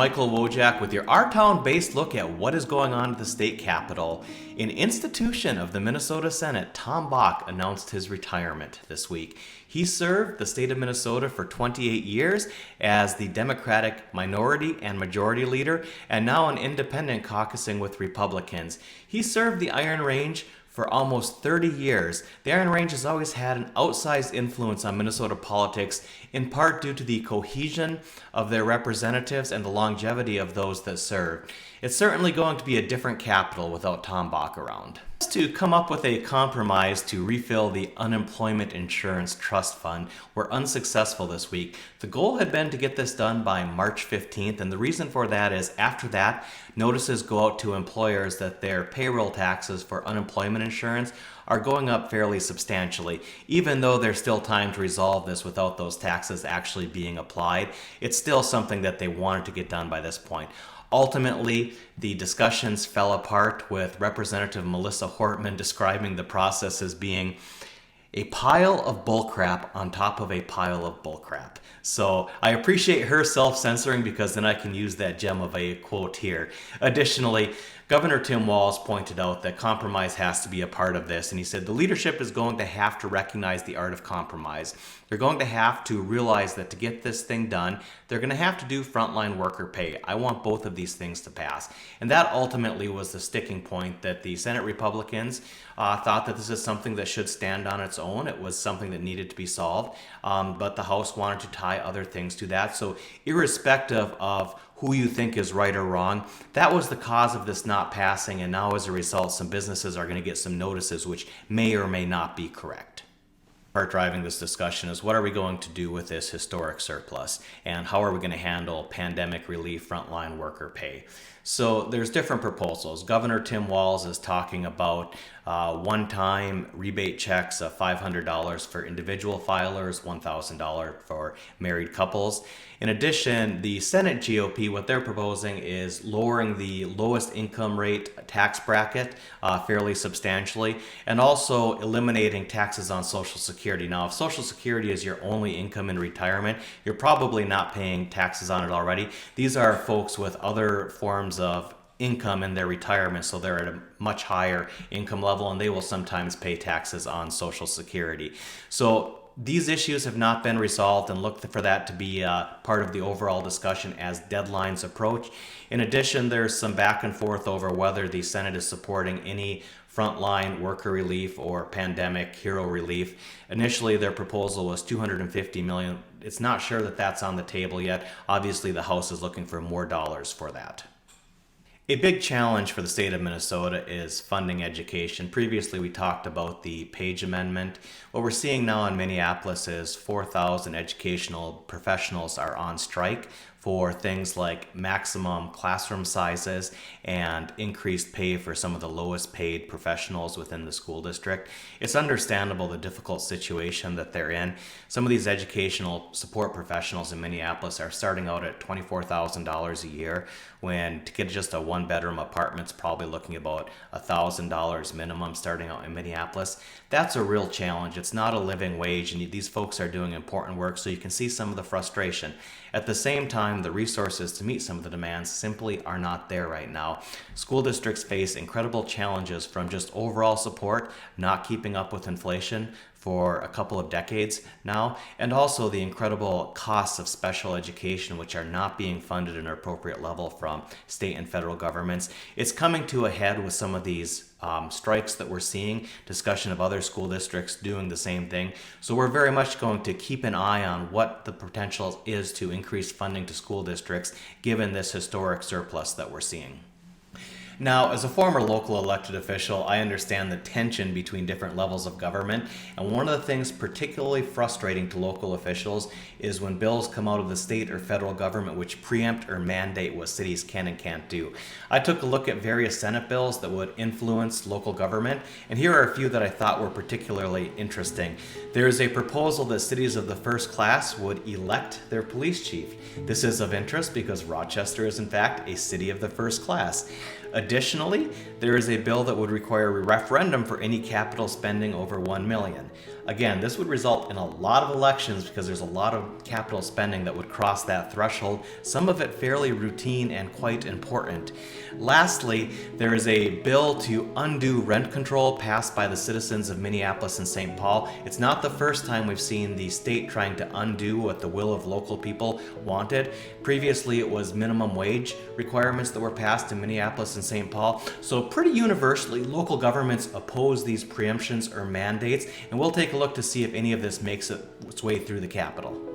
Michael Wojcik with your Our Town-based look at what is going on at the state capitol. An institution of the Minnesota Senate, Tom Bach, announced his retirement this week. He served the state of Minnesota for 28 years as the Democratic minority and majority leader, and now an independent caucusing with Republicans. He served the Iron Range for almost 30 years. The Iron Range has always had an outsized influence on Minnesota politics, in part due to the cohesion of their representatives and the longevity of those that serve. It's certainly going to be a different capital without Tom Bach around. To come up with a compromise to refill the Unemployment Insurance Trust Fund were unsuccessful this week. The goal had been to get this done by March 15th, and the reason for that is after that, notices go out to employers that their payroll taxes for unemployment insurance are going up fairly substantially. Even though there's still time to resolve this without those taxes actually being applied, it's still something that they wanted to get done by this point. Ultimately, the discussions fell apart with Representative Melissa Hortman describing the process as being a pile of bullcrap on top of a pile of bullcrap. So I appreciate her self-censoring because then I can use that gem of a quote here. Additionally, Governor Tim Walz pointed out that compromise has to be a part of this, and he said the leadership is going to have to recognize the art of compromise. They're going to have to realize that to get this thing done, they're going to have to do frontline worker pay. I want both of these things to pass. And that ultimately was the sticking point that the Senate Republicans thought that this is something that should stand on its own. It was something that needed to be solved, but the House wanted to tie other things to that. So irrespective of who you think is right or wrong, that was the cause of this not passing, and now as a result, some businesses are going to get some notices which may or may not be correct. Part driving this discussion is what are we going to do with this historic surplus, and how are we going to handle pandemic relief, frontline worker pay? So there's different proposals. Governor Tim Walz is talking about one-time rebate checks of $500 for individual filers, $1,000 for married couples. In addition, the Senate GOP, what they're proposing is lowering the lowest income rate tax bracket fairly substantially, and also eliminating taxes on Social Security. Now, if Social Security is your only income in retirement, you're probably not paying taxes on it already. These are folks with other forms of income in their retirement, so they're at a much higher income level, and they will sometimes pay taxes on Social Security. So these issues have not been resolved, and look for that to be part of the overall discussion as deadlines approach. In addition, there's some back and forth over whether the Senate is supporting any frontline worker relief or pandemic hero relief. Initially, their proposal was $250 million. It's not sure that that's on the table yet. Obviously, the House is looking for more dollars for that. A big challenge for the state of Minnesota is funding education. Previously, we talked about the Page Amendment. What we're seeing now in Minneapolis is 4,000 educational professionals are on strike for things like maximum classroom sizes and increased pay for some of the lowest paid professionals within the school district. It's understandable the difficult situation that they're in. Some of these educational support professionals in Minneapolis are starting out at $24,000 a year, when to get just a one-bedroom apartment's probably looking about $1,000 minimum starting out in Minneapolis. That's a real challenge. It's not a living wage, and these folks are doing important work, so you can see some of the frustration. At the same time, the resources to meet some of the demands simply are not there right now. School districts face incredible challenges from just overall support, not keeping up with inflation for a couple of decades now, and also the incredible costs of special education, which are not being funded at an appropriate level from state and federal governments. It's coming to a head with some of these strikes that we're seeing, discussion of other school districts doing the same thing. So we're very much going to keep an eye on what the potential is to increase funding to school districts given this historic surplus that we're seeing. Now, as a former local elected official, I understand the tension between different levels of government, and one of the things particularly frustrating to local officials is when bills come out of the state or federal government which preempt or mandate what cities can and can't do. I took a look at various Senate bills that would influence local government, and here are a few that I thought were particularly interesting. There is a proposal that cities of the first class would elect their police chief. This is of interest because Rochester is in fact a city of the first class. Additionally, there is a bill that would require a referendum for any capital spending over $1 million. Again, this would result in a lot of elections because there's a lot of capital spending that would cross that threshold, some of it fairly routine and quite important. Lastly, there is a bill to undo rent control passed by the citizens of Minneapolis and St. Paul. It's not the first time we've seen the state trying to undo what the will of local people wanted. Previously, it was minimum wage requirements that were passed in Minneapolis and St. Paul. So pretty universally, local governments oppose these preemptions or mandates, and we'll take a look to see if any of this makes its way through the Capitol.